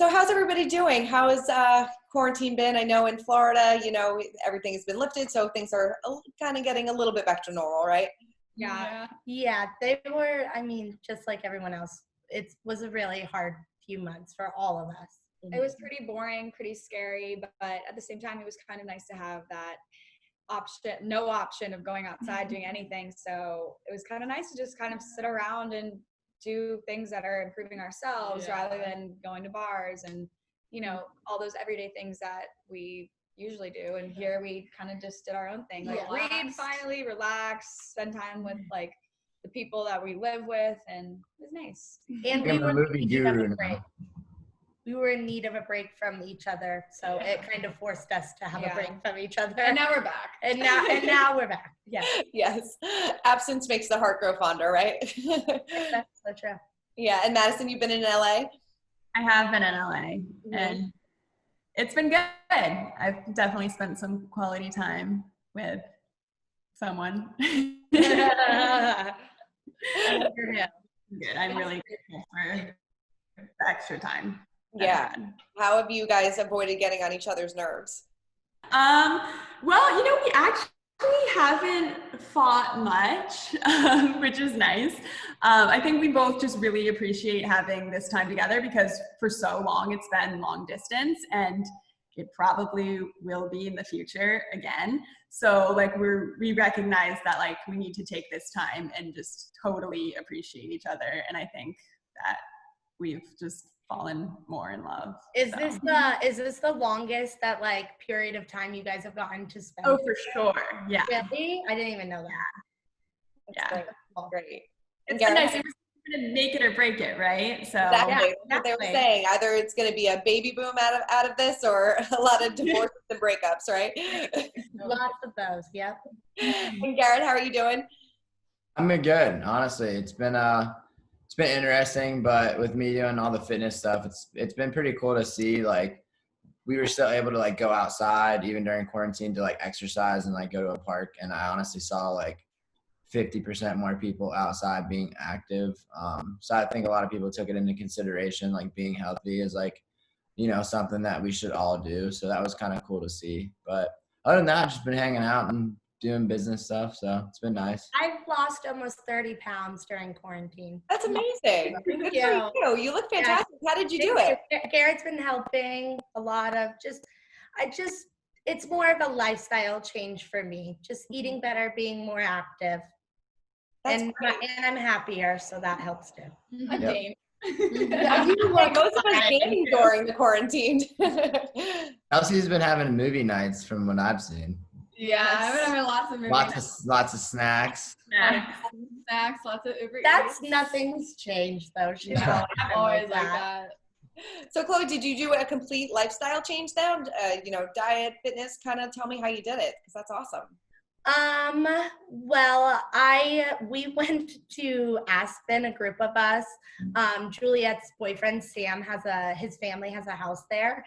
So how's everybody doing? How has quarantine been? I know in Florida, everything has been lifted, so things are kind of getting a little bit back to normal, right? Yeah, they were, just like everyone else. It was a really hard few months for all of us. It was pretty boring, pretty scary, but at the same time, it was kind of nice to have that no option of going outside doing anything. So it was kind of nice to just kind of sit around and do things that are improving ourselves rather than going to bars and, all those everyday things that we usually do. And here we kind of just did our own thing, like read, finally relax, spend time with like the people that we live with, and it was nice. And we were in need of a break. We were in need of a break from each other, so it kind of forced us to have a break from each other. And now we're back. And now we're back. Yeah. Yes. Absence makes the heart grow fonder, right? That's so true. Yeah. And Madison, you've been in LA? I have been in LA, and it's been good. I've definitely spent some quality time with someone. Good. I'm really grateful for the extra time. Yeah. How have you guys avoided getting on each other's nerves? Well, we actually haven't fought much, which is nice. I think we both just really appreciate having this time together because for so long it's been long distance, and it probably will be in the future again. So we recognize that we need to take this time and just totally appreciate each other. And I think that we've just fallen more in love. Is this the longest that period of time you guys have gotten to spend? Oh, for sure. Yeah. Really? I didn't even know that. That's great. It's been nice. It was going to make it or break it, right? So exactly. That's what they were saying. Either it's going to be a baby boom out of this, or a lot of divorces and breakups, right? Lots of those. Yep. And Garrett, how are you doing? I'm good. Honestly, it's been interesting, but with me doing all the fitness stuff, it's been pretty cool to see we were still able to go outside even during quarantine to exercise and go to a park. And I honestly saw 50% more people outside being active. So I think a lot of people took it into consideration, being healthy is something that we should all do. So that was kind of cool to see. But other than that, I've just been hanging out and doing business stuff. So it's been nice. I've lost almost 30 pounds during quarantine. That's amazing. Good for you. You look fantastic. How did you do it? Garrett's been helping a lot of it's more of a lifestyle change for me. Just eating better, being more active. And I'm happier, so that helps too. I'm game. Most of us gaming during the quarantine. Elsie's been having movie nights from what I've seen. Yeah, I've been having lots of movie nights. Lots of snacks. Snacks, lots of Uber Eats. Eats. Nothing's changed though. I'm always like that. So Chloe, did you do a complete lifestyle change then? Diet, fitness, kind of tell me how you did it, because that's awesome. Well, we went to Aspen, a group of us. Juliet's boyfriend, Sam, his family has a house there,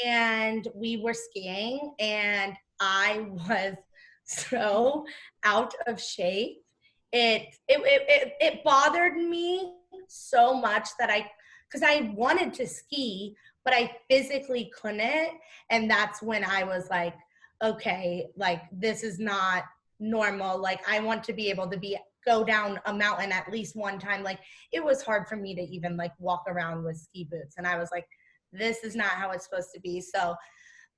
and we were skiing, and I was so out of shape. It bothered me so much that because I wanted to ski, but I physically couldn't. And that's when I was like, okay, this is not normal. I want to be able to go down a mountain at least one time. It was hard for me to even walk around with ski boots. And I was like, this is not how it's supposed to be. So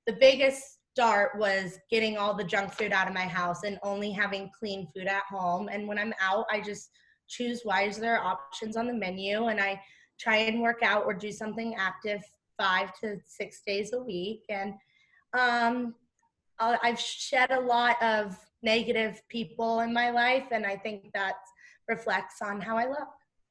the biggest start was getting all the junk food out of my house and only having clean food at home. And when I'm out, I just choose wiser options on the menu, and I try and work out or do something active 5 to 6 days a week. And I've shed a lot of negative people in my life, and I think that reflects on how I look.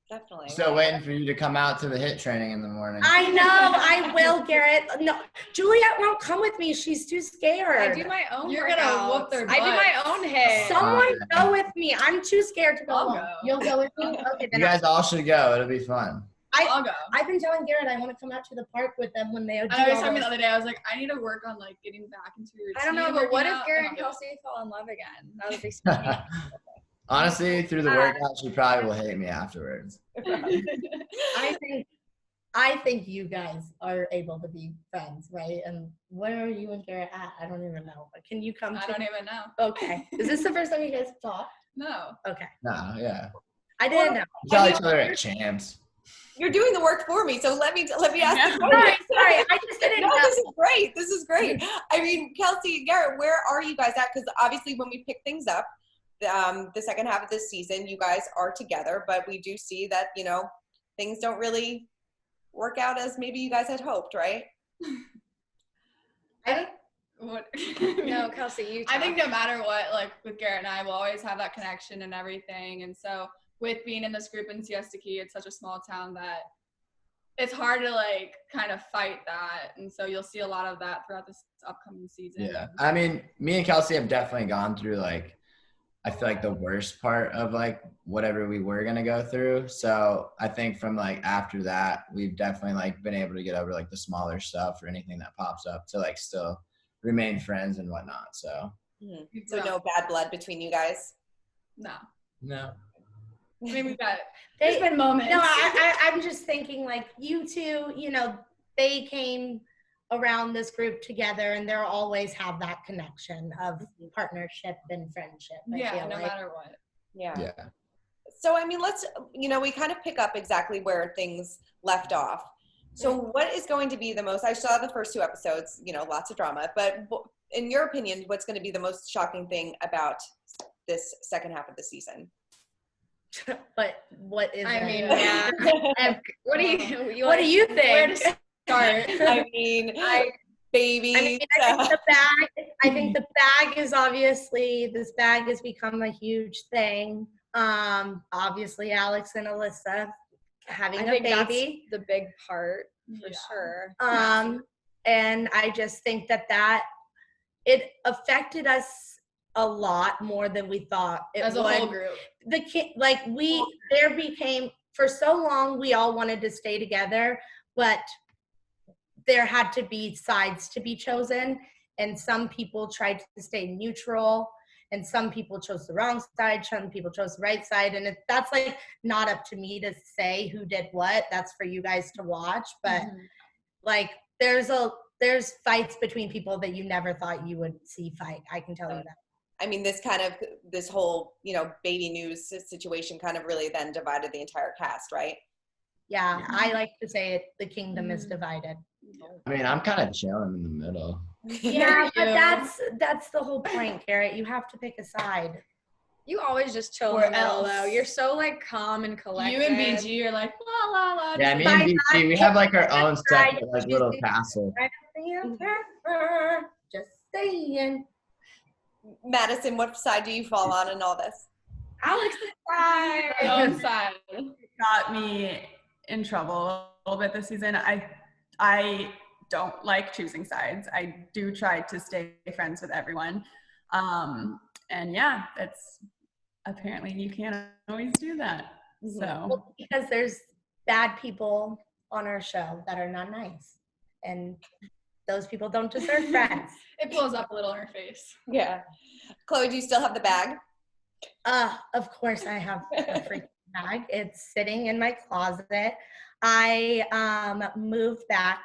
Definitely. Still waiting for you to come out to the HIIT training in the morning. I know, I will, Garrett. No, Juliet won't come with me. She's too scared. I do my own. You're gonna whoop their butt. I do my own HIIT. Someone go with me. I'm too scared to go. I'll go. You'll go with me? Okay, then you guys all should go. It'll be fun. I'll go. I've been telling Garrett I want to come out to the park with them when they do. I was telling me the other day, I was like, I need to work on getting back into routine. I don't know, but what if Garrett and Kelsey fall in love again? That would be so funny. Honestly, through the workout, she probably will hate me afterwards. I think I think you guys are able to be friends, right? And where are you and Garrett at? I don't even know. Can you come I to? don't even know. Okay. Is this the first time you guys have talked? No. Okay. Nah, yeah. I didn't know. We tell each other at champs. You're doing the work for me, so let me ask the Yeah. question. Sorry. I just didn't No, know. this is great. This is great. I mean, Kelsey and Garrett, where are you guys at? Because obviously, when we pick things up, the second half of this season, you guys are together, but we do see that things don't really work out as maybe you guys had hoped, right? I think what No, Kelsey, you I think talk. no matter what, like with Garrett and I, we'll always have that connection and everything. And so with being in this group in Siesta Key, it's such a small town that it's hard to like kind of fight that. And so you'll see a lot of that throughout this upcoming season. Yeah. I mean, me and Kelsey have definitely gone through like, I feel like the worst part of like whatever we were going to go through. So I think from like after that, we've definitely like been able to get over like the smaller stuff or anything that pops up to like still remain friends and whatnot. So So no bad blood between you guys? No. no. I mean, there's been moments. No, I'm just thinking like you two, they came around this group together and they'll always have that connection of partnership and friendship. I Yeah, feel no like. matter what. Yeah. So, I mean, let's, we kind of pick up exactly where things left off. So what is going to be the most, I saw the first 2 episodes, lots of drama, but in your opinion, what's going to be the most shocking thing about this second half of the season? But what is I it? mean, yeah. What do you? What do you Where think? to start? I mean, babies. I think the bag. I think the bag is obviously this bag has become a huge thing. Obviously, Alex and Alyssa having I a think baby. that's the big part for Yeah. sure. And I just think that it affected us a lot more than we thought it As a would. whole group. There became, for so long we all wanted to stay together, but there had to be sides to be chosen, and some people tried to stay neutral, and some people chose the wrong side, some people chose the right side, and that's like not up to me to say who did what. That's for you guys to watch. But like there's fights between people that you never thought you would see fight. I can tell you that. I mean, this whole, baby news situation kind of really then divided the entire cast, right? Yeah, I like to say it. The kingdom is divided. I mean, I'm kind of chilling in the middle. Yeah, but you. that's the whole point, Garrett. You have to pick a side. You always just chill Or in the middle, else. though. You're so like calm and collected. You and BG are like, la, la, la. Yeah, me and BT, we have like our own separate like little castle. Just saying. Madison, what side do you fall on in all this? Alex side. Our own side. Got me in trouble a little bit this season. I don't like choosing sides. I do try to stay friends with everyone. And yeah, that's apparently you can't always do that. So Well, because there's bad people on our show that are not nice, and those people don't deserve friends. It blows up a little in her face. Yeah. Chloe, do you still have the bag? Of course I have a freaking bag. It's sitting in my closet. I moved back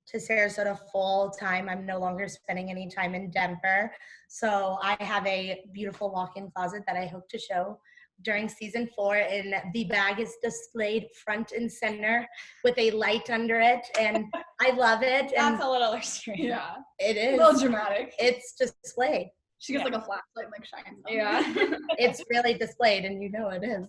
to Sarasota full time. I'm no longer spending any time in Denver. So I have a beautiful walk-in closet that I hope to show during season 4, and the bag is displayed front and center with a light under it, and I love it. And That's a little extreme. Yeah. it A is. little dramatic. It's displayed. She gets like a flashlight and like shines on. Yeah. It's really displayed, and you know it is.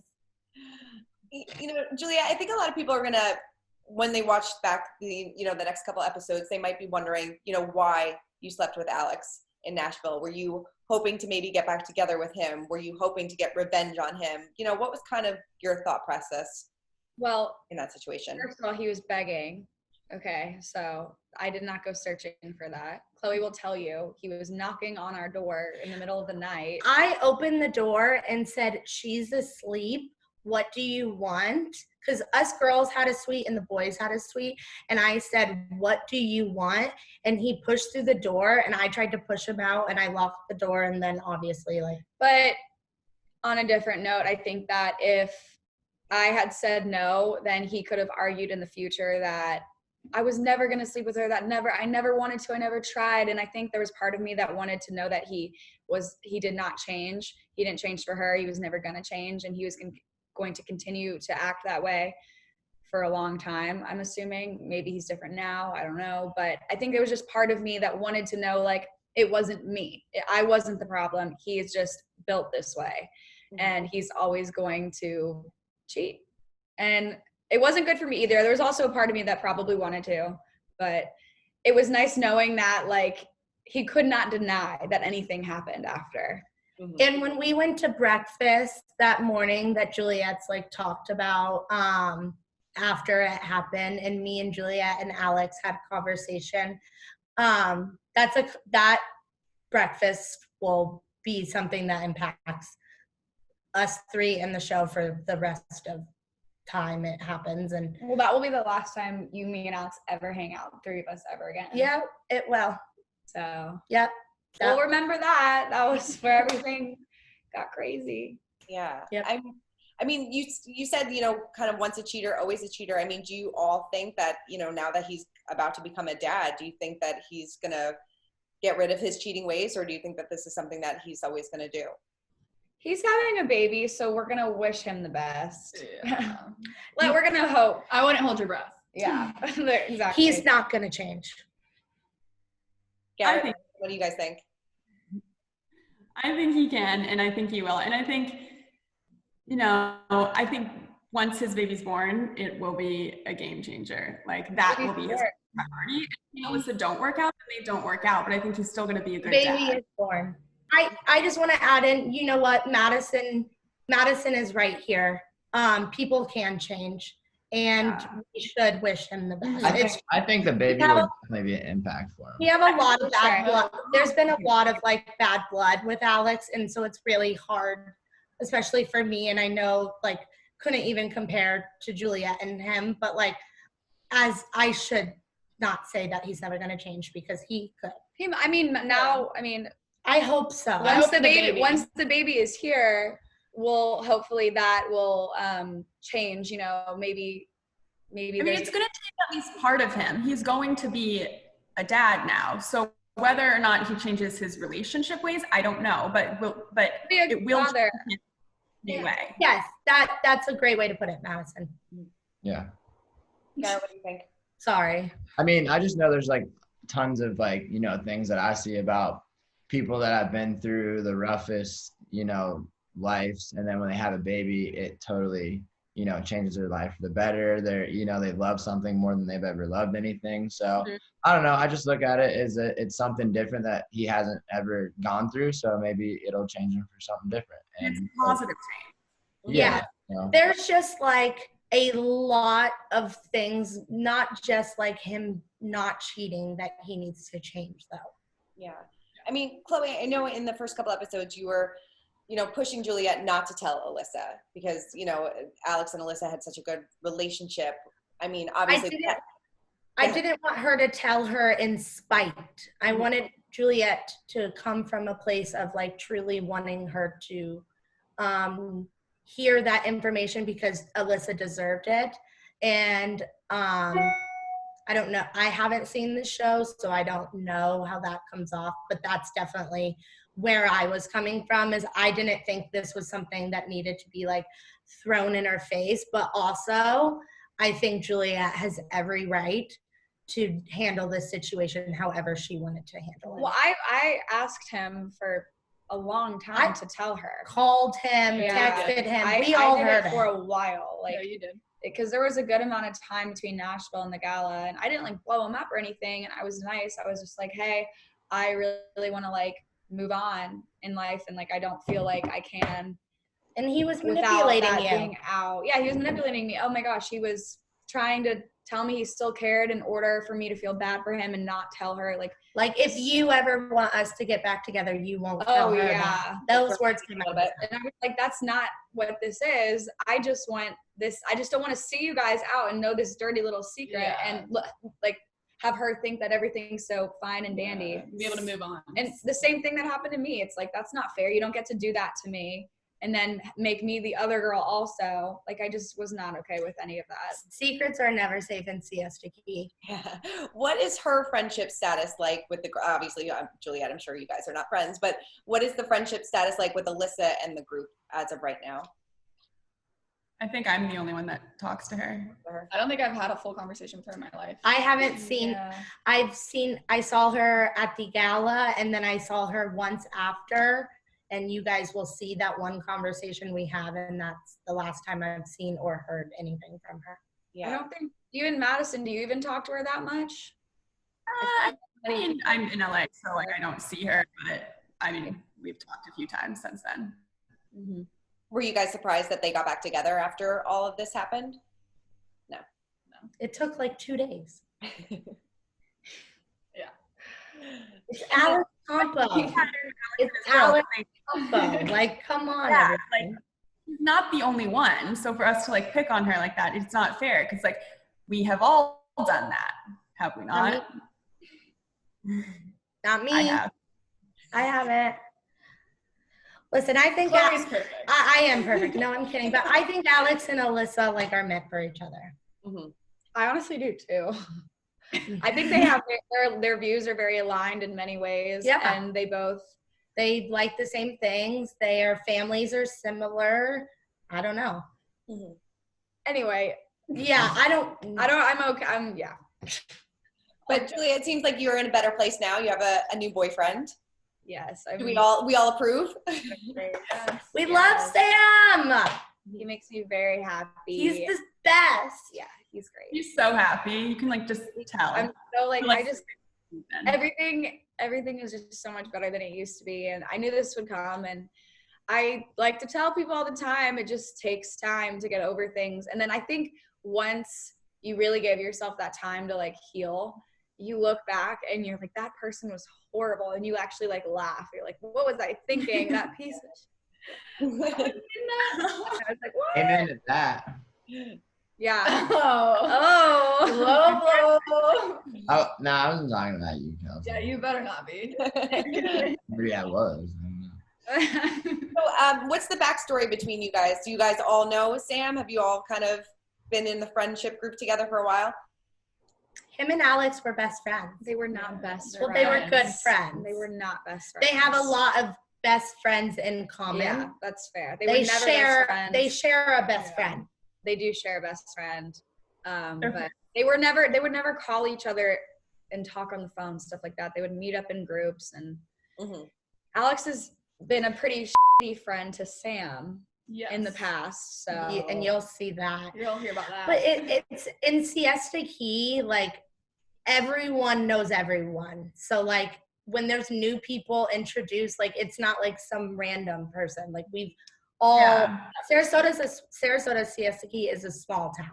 Julia, I think a lot of people are going to, when they watch back the next couple episodes, they might be wondering, why you slept with Alex in Nashville. Were you hoping to maybe get back together with him? Were you hoping to get revenge on him? What was kind of your thought process Well, in that situation? first of all, he was begging. Okay, so I did not go searching for that. Chloe will tell you he was knocking on our door in the middle of the night. I opened the door and said, "She's asleep. What do you want?" Because us girls had a suite and the boys had a suite. And I said, "What do you want?" And he pushed through the door, and I tried to push him out, and I locked the door. And then obviously, But on a different note, I think that if I had said no, then he could have argued in the future that I was never going to sleep with her, I never wanted to, I never tried. And I think there was part of me that wanted to know that he did not change. He didn't change for her. He was never going to change. And he was going to continue to act that way for a long time. I'm assuming maybe he's different now. I don't know. But I think there was just part of me that wanted to know, like, it wasn't me. I wasn't the problem. He is just built this way. And he's always going to cheat. And it wasn't good for me either. There was also a part of me that probably wanted to, but it was nice knowing that, like, he could not deny that anything happened after. And when we went to breakfast that morning that Juliet's like talked about after it happened, and me and Juliet and Alex had a conversation, that breakfast will be something that impacts us three in the show for the rest of time it happens. And well, that will be the last time you, me, and Alex ever hang out, three of us ever again. Yeah, it will. So yep. We'll remember that. That was where everything got crazy. Yeah. Yep. I mean, you said, you know, kind of once a cheater, always a cheater. I mean, do you all think that, you know, now that he's about to become a dad, do you think that he's going to get rid of his cheating ways, or do you think that this is something that he's always going to do? He's having a baby, so we're going to wish him the best. Yeah. Like, we're going to hope. I wouldn't hold your breath. Yeah, exactly. He's not going to change. Yeah. What do you guys think? I think he can, and I think he will. And I think, you know, I think once his baby's born, it will be a game changer. Like, that will be his priority. If he and Alyssa don't work out, then they don't work out. But I think he's still going to be a good dad. Baby is born. I just want to add in, you know what, Madison is right here. People can change, and we should wish him the best. I think the baby will definitely be an impact for him. We have a lot of bad blood. There's been a lot of like bad blood with Alex, and so it's really hard, especially for me. And I know, like, couldn't even compare to Juliet and him, but like, as I should not say that he's never going to change, because he could. I hope so. Once the baby is here, hopefully that will change. You know, maybe. I mean, it's going to take at least part of him. He's going to be a dad now, so whether or not he changes his relationship ways, I don't know. But it will change him anyway. Yes, that's a great way to put it, Madison. Yeah. Yeah. What do you think? Sorry. I mean, I just know there's like tons of like, you know, things that I see about people that have been through the roughest, you know, lives, and then when they have a baby, it totally, you know, changes their life for the better. You know, they love something more than they've ever loved anything. So I don't know. I just look at it as it's something different that he hasn't ever gone through. So maybe it'll change him for something different. And it's a positive change. Yeah. You know. There's just like a lot of things, not just like him not cheating, that he needs to change though. Yeah. I mean, Chloe, I know in the first couple episodes you were, you know, pushing Juliet not to tell Alyssa because, you know, Alex and Alyssa had such a good relationship. I mean, obviously. I didn't want her to tell her in spite. I wanted Juliet to come from a place of like truly wanting her to hear that information because Alyssa deserved it. And I don't know. I haven't seen the show, so I don't know how that comes off, but that's definitely where I was coming from, is I didn't think this was something that needed to be like thrown in her face, but also I think Juliet has every right to handle this situation however she wanted to handle it. Well, I asked him for a long time to tell her. Called him, texted him. We all heard it for a while. Like, no, you did. Because there was a good amount of time between Nashville and the gala, and I didn't like blow him up or anything. And I was nice. I was just like, hey, I really want to like move on in life, and like I don't feel like I can. And he was manipulating you. Being out. Yeah, he was manipulating me. Oh my gosh, he was trying to tell me he still cared in order for me to feel bad for him and not tell her. Like if you ever want us to get back together, you won't tell her. Yeah. Those words came out. And I was like, that's not what this is. I just want this. I just don't want to see you guys out and know this dirty little secret and like have her think that everything's so fine and dandy. Be able to move on. And the same thing that happened to me. It's like, that's not fair. You don't get to do that to me. and then make me the other girl also. Like, I just was not okay with any of that. Secrets are never safe in Siesta Key. Yeah. What is her friendship status like with the, obviously, Juliet, I'm sure you guys are not friends, but what is the friendship status like with Alyssa and the group as of right now? I think I'm the only one that talks to her. I don't think I've had a full conversation with her in my life. I haven't seen, I saw her at the gala, and then I saw her once after, and you guys will see that one conversation we have, and that's the last time I've seen or heard anything from her. Yeah. I don't think, even Madison, do you even talk to her that much? I mean, I'm in LA, so like I don't see her, but I mean, we've talked a few times since then. Mm-hmm. Were you guys surprised that they got back together after all of this happened? No. It took like 2 days. Yeah. It's Alex Campo. It's Alex Campo. Like, come on, Yeah, everybody. She's not the only one, so for us to like pick on her like that, it's not fair, because like we have all done that, have we not? Not me. I have. I haven't. Listen, I think Chloe's perfect. I am perfect. No, I'm kidding. But I think Alex and Alyssa like are meant for each other. Mm-hmm. I honestly do too. I think they have their views are very aligned in many ways. Yeah. And They like the same things. Their families are similar. I don't know. Mm-hmm. Anyway, Yeah, I'm okay. Yeah. But Julia, it seems like you're in a better place now. You have a new boyfriend. Yes. Do we all approve? We love Sam. He makes me very happy. He's the best. Yeah, he's great. He's so happy. You can like just tell. I'm so like, Like, I just, everything is just so much better than it used to be. And I knew this would come. And I like to tell people all the time, it just takes time to get over things. And then I think once you really give yourself that time to like heal, you look back and you're like, that person was horrible. And you actually like laugh. You're like, what was I thinking? That piece of shit. I was like, what? Amen to that. Yeah. Oh. Oh. Oh, no, I wasn't talking about you, Kelsey. Yeah, you better not be. Maybe I was. I don't know. So, what's the backstory between you guys? Do you guys all know Sam? Have you all kind of been in the friendship group together for a while? Him and Alex were best friends. They were not best Well, friends. they were good friends. They were not best friends. They have a lot of best friends in common. Yeah, that's fair. They They were never best friends. They share a best friend. They do share a best friend. But they would never call each other and talk on the phone, stuff like that. They would meet up in groups. And Alex has been a pretty shitty friend to Sam in the past. So And you'll see that. You'll hear about that. But it's in Siesta Key, like everyone knows everyone. So like when there's new people introduced, like it's not like some random person. Like we've all Sarasota Siesta Key is a small town.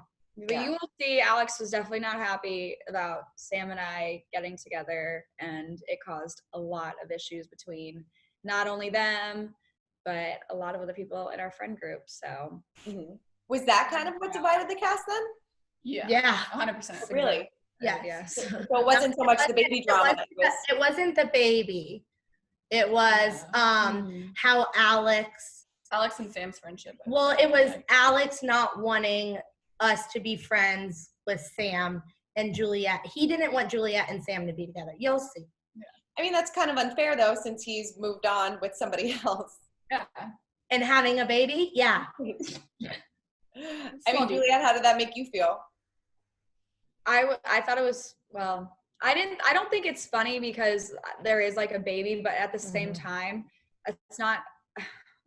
But you will see Alex was definitely not happy about Sam and I getting together, and it caused a lot of issues between not only them, but a lot of other people in our friend group. So Was that kind of what divided the cast then? Yeah. 100%. Really? yes. So it wasn't so much the baby drama. It wasn't the baby. It was how Alex and Sam's friendship. Well, it was Alex not wanting us to be friends with Sam and Juliet. He didn't want Juliet and Sam to be together. You'll see. I mean, that's kind of unfair though, since he's moved on with somebody else. Yeah. And having a baby? Yeah. I mean, Juliet, how did that make you feel? I thought it was, well, I don't think it's funny because there is like a baby, but at the same time, it's not,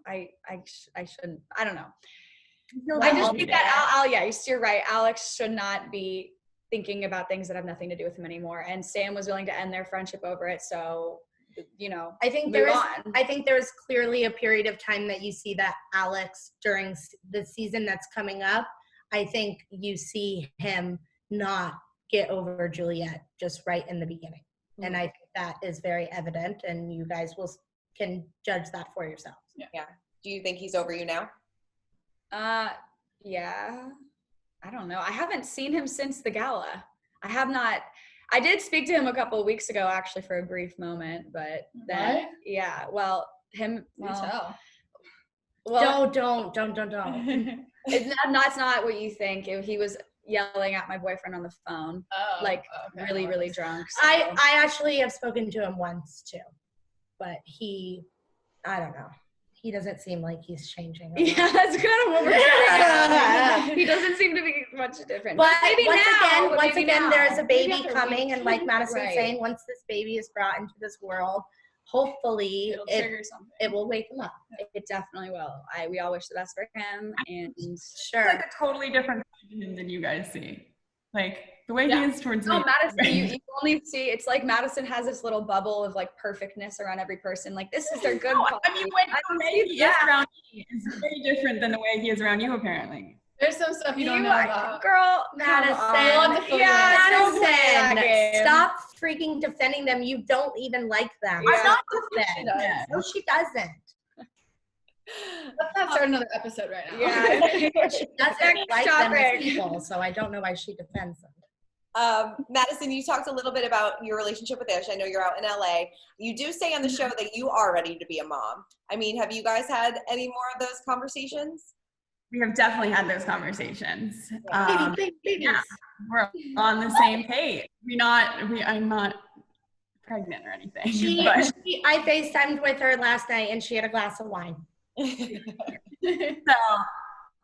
I shouldn't, I don't know. I just think that you're right. Alex should not be thinking about things that have nothing to do with him anymore. And Sam was willing to end their friendship over it. So, I think there is clearly a period of time that you see that Alex during the season that's coming up. I think you see him not get over Juliet just right in the beginning. And I think that is very evident, and you guys can judge that for yourselves. Yeah. Do you think he's over you now? Yeah. I don't know. I haven't seen him since the gala. I have not. I did speak to him a couple of weeks ago, actually, for a brief moment, but then, well, Well, Don't. that's not what you think. He was yelling at my boyfriend on the phone, Okay. really, really drunk. So. I actually have spoken to him once too, but I don't know. He doesn't seem like he's changing. A lot. Yeah, that's kind of what we're saying. He doesn't seem to be much different. But maybe once again, there's a baby after coming, and like Madison's Right. saying, once this baby is brought into this world, hopefully It'll trigger something. it will wake him up. It definitely will. We all wish the best for him, and It's Sure. like a totally different side to him than you guys see. Like the way he is towards me. oh, Madison, you only see it's like Madison has this little bubble of like perfectness around every person. Like this is their good. No, quality. I mean, the way he is around me is very different than the way he is around you, apparently. There's some stuff you don't know about. Girl, Madison. come on. Yeah, don't play that Madison, game. stop freaking defending them. You don't even like them. Yeah. I'm not She defend. does. No, she doesn't. Let's not start another episode right now. Yeah. She doesn't Next like them as topic. people, so I don't know why she defends them. Madison, you talked a little bit about your relationship with Ish. I know you're out in LA. You do say on the show that you are ready to be a mom. I mean, have you guys had any more of those conversations? We have definitely had those conversations. Babies. Yeah, we're on the same page. I'm not pregnant or anything. But, I FaceTimed with her last night, and she had a glass of wine. so,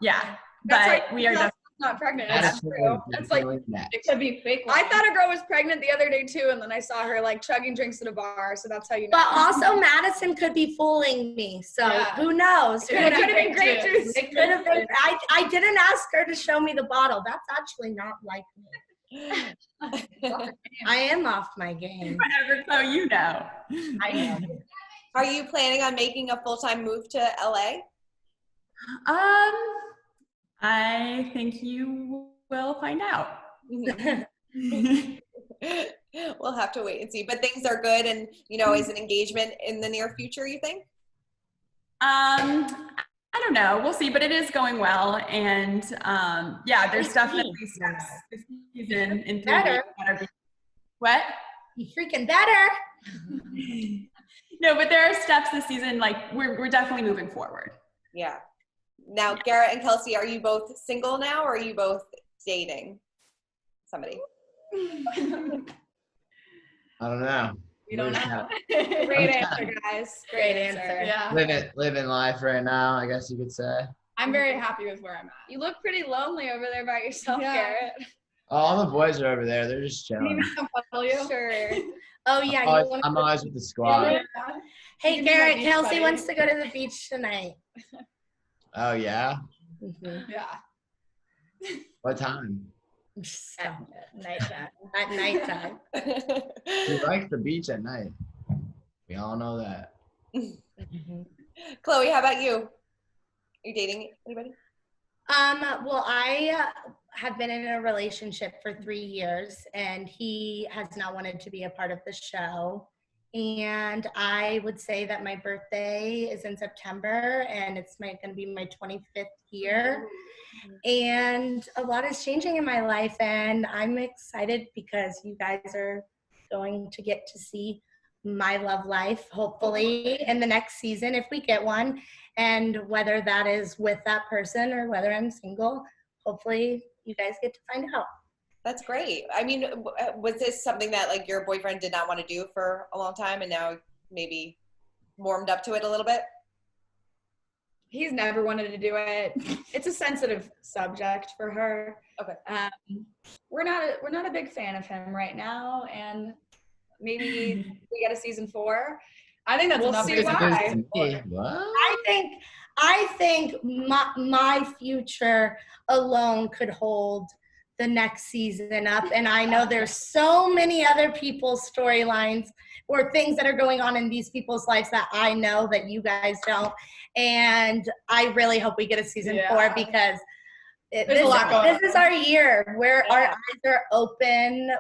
yeah. But we are definitely. Not pregnant. That's true. That's like- It could be fake. I thought a girl was pregnant the other day too, and then I saw her like chugging drinks at a bar. So that's how you know. But also, Madison could be fooling me, so Yeah. who knows? It It could have been grape juice. It could have been. I didn't ask her to show me the bottle. That's actually not like me. I am off my game. Whatever, so you know. I know. Are you planning on making a full-time move to LA? I think you will find out. We'll have to wait and see. But things are good, and is an engagement in the near future, you think? I don't know. We'll see, but it is going well, and yeah, there's definitely steps this season in Better. What? You freaking better. No, but there are steps this season. Like we're definitely moving forward. Yeah. Now, Garrett and Kelsey, are you both single now, or are you both dating somebody? I don't know. We don't know. Great answer, guys. Great answer. Yeah. Living life right now, I guess you could say. I'm very happy with where I'm at. You look pretty lonely over there by yourself, Yeah. Garrett. All the boys are over there. They're just Can chilling. you come follow you? Sure. Oh yeah. I'm always with the squad. Hey You can be my Garrett, beach Kelsey buddy. wants to go to the beach tonight. Oh yeah. Yeah. What time? Stop it. Nighttime. At nighttime. She likes the beach at night. We all know that. Chloe, how about you? Are you dating anybody? Well, I have been in a relationship for 3 years, and he has not wanted to be a part of the show. And I would say that my birthday is in September, and it's going to be my 25th year. And a lot is changing in my life, and I'm excited because you guys are going to get to see my love life, hopefully, in the next season if we get one. And whether that is with that person or whether I'm single, hopefully you guys get to find out. That's great. I mean, was this something that like your boyfriend did not want to do for a long time, and now maybe warmed up to it a little bit? He's never wanted to do it. It's a sensitive subject for her. Okay. We're not a big fan of him right now, and maybe we get a season 4. I think that's We'll enough. see reason why. to- What? I think my future alone could hold the next season up. And I know there's so many other people's storylines or things that are going on in these people's lives that I know that you guys don't. And I really hope we get a season 4 because There's a lot going on. this is our year where our eyes are open.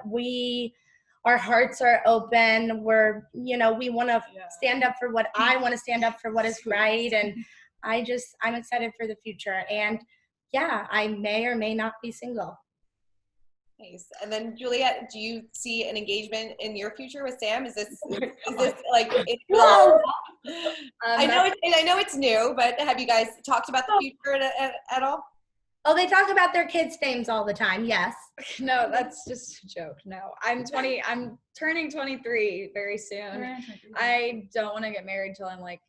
Our hearts are open. We want to stand up for what I want to stand up for, what is right. And I'm excited for the future. And yeah, I may or may not be single. Nice. And then Juliet, do you see an engagement in your future with Sam? Is this like? Whoa! I know it's new, but have you guys talked about the future at all? Oh, they talk about their kids' names all the time. Yes. No, that's just a joke. No, I'm turning 23 very soon. I don't want to get married till I'm like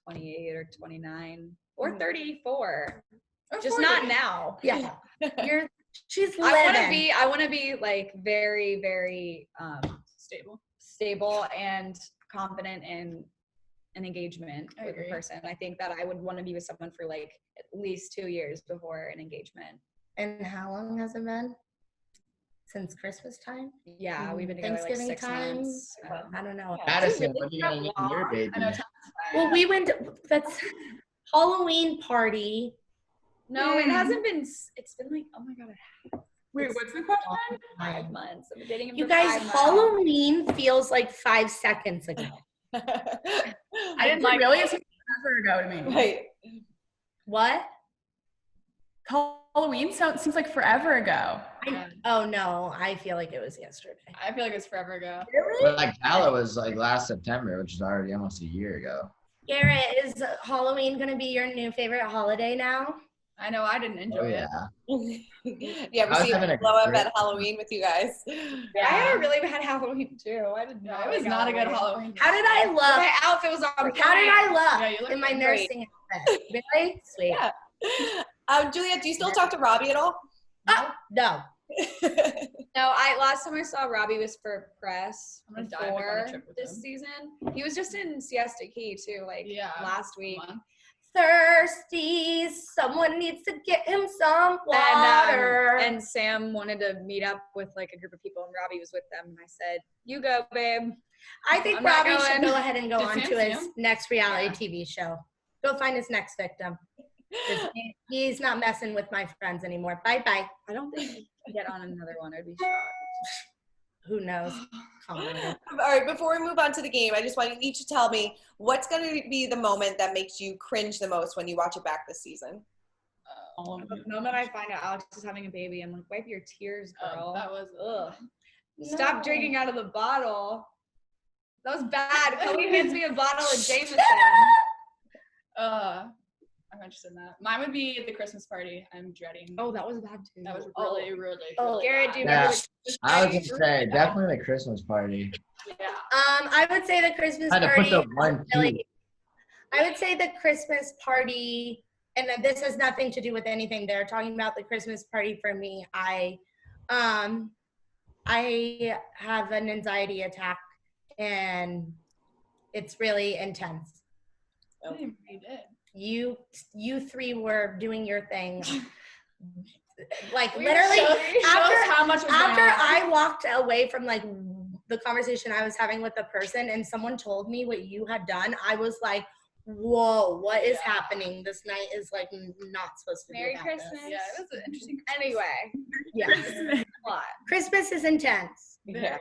28 or 29 or 34. Just 40. Not now. Yeah. She's living. I want to be like very, very stable and confident in an engagement with a person. I think that I would want to be with someone for like at least 2 years before an engagement. And how long has it been? Since Christmas time? Yeah, we've been together Thanksgiving like 6 time. months. I don't know. Madison, what are you gonna name your baby? Well, we went. That's Halloween party. No, it hasn't been. It's been like, oh my god. Wait, what's the question? 5 months. I've been dating him You for guys, 5 months. Halloween feels like 5 seconds ago. I didn't like really. It seems forever ago to me. Right. What? Halloween seems like forever ago. Oh no, I feel like it was yesterday. I feel like it's forever ago. Really? But like Gala was like last September, which is already almost a year ago. Garrett, is Halloween gonna be your new favorite holiday now? I know I didn't enjoy it. You ever see a blow up at Halloween with you guys? Yeah. I had a really bad Halloween too. I didn't know. No, it was not a good Halloween. How did I look? My outfit was on How did I look Yeah, you look in my great. nursing outfit? Very sweet. Yeah. Juliet, do you still talk to Robbie at all? No. No, last time I saw Robbie was for press I'm gonna die if I go on a before trip with this him. season. He was just in Siesta Key too, like last week. Thirsty. Someone needs to get him some water. And Sam wanted to meet up with like a group of people, and Robbie was with them. And I said, "You go, babe." I think I'm not Robbie should going. go ahead and go Did on Sam to see his him? next reality TV show. Go find his next victim. He's not messing with my friends anymore. Bye-bye. I don't think he can get on another one. I'd be shocked. Who knows? Come on. All right, before we move on to the game, I just want you each to tell me what's going to be the moment that makes you cringe the most when you watch it back this season. The moment I find out Alex is having a baby, I'm like, wipe your tears, girl. That was Ugh. No. Stop drinking out of the bottle. That was bad. Chloe hands me a bottle of Jameson. I'm interested in that. Mine would be the Christmas party. I'm dreading. Oh, that was bad too. That was really, really. Oh, Garrett, do you Yeah, remember the I was gonna say definitely the Christmas party. Yeah. I would say the Christmas I had to party. put the one key. I would say the Christmas party, and this has nothing to do with anything. They're talking about the Christmas party for me. I have an anxiety attack, and it's really intense. I didn't read it. You three were doing your thing. Like We literally show us how much was after going on. I walked away from like the conversation I was having with the person and someone told me what you had done, I was like, whoa, what is happening? This night is like not supposed to Merry be about Christmas. this. Yeah, it was an interesting. Anyway, Yeah. a lot. Christmas is intense. Yeah.